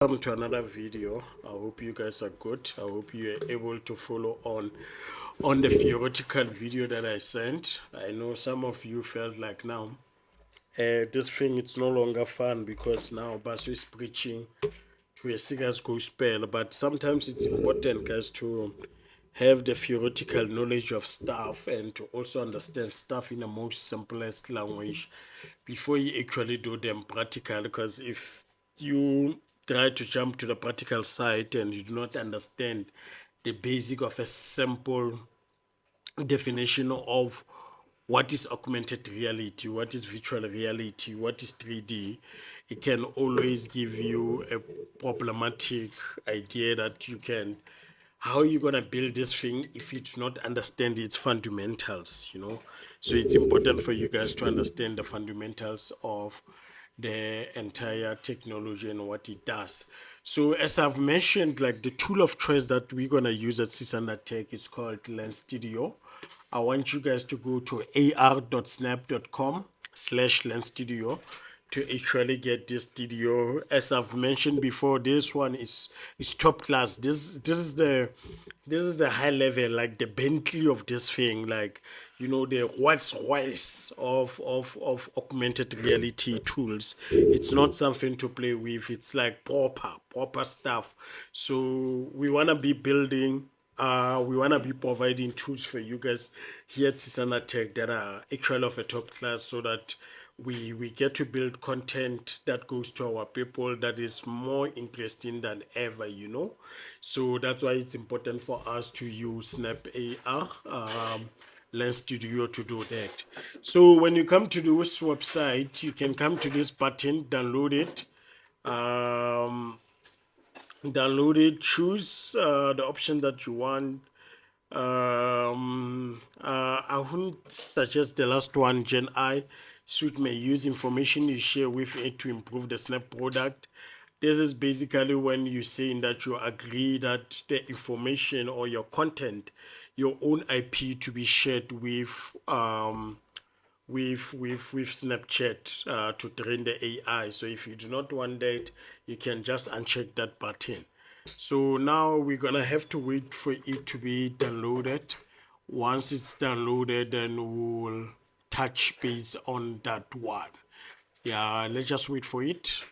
Welcome to another video. I hope you guys are good. I hope you are able to follow on the theoretical video that I sent. I know some of you felt like now this thing it's no longer fun because now Basu is preaching to a singer's gospel, but sometimes it's important, guys, to have the theoretical knowledge of stuff and to also understand stuff in the most simplest language before you actually do them practical. Because if you try to jump to the practical side and you do not understand the basic of a simple definition of what is augmented reality, what is virtual reality, what is 3D, it can always give you a problematic idea that you can, how are you going to build this thing if you do not understand its fundamentals. So it's important for you guys to understand the fundamentals of the entire technology and what it does. So as I've mentioned, like the tool of choice that we're going to use at Sisanda Tech is called Lens Studio. I want you guys to go to ar.snap.com/Lens Studio to actually get this studio. As I've mentioned before, this one is top class. This is the high level, like the Bentley of this thing, like the Rolls Royce of augmented reality tools. It's not something to play with. It's like proper stuff. So we wanna be building. We want to be providing tools for you guys here at Sisanda Tech that are actually of a top class, so that we get to build content that goes to our people that is more interesting than ever. So that's why it's important for us to use Snap AR Lens Studio to do that. So when you come to this website, you can come to this button, download it. Download it, choose the option that you want. I wouldn't suggest the last one, Gen I. Suite may use information you share with it to improve the Snap product. This is basically when you saying that you agree that the information or your content, your own IP, to be shared with Snapchat to train the AI. So if you do not want that, you can just uncheck that button. So now we're gonna have to wait for it to be downloaded. Once it's downloaded, then we'll touch base on that one. Yeah, let's just wait for it.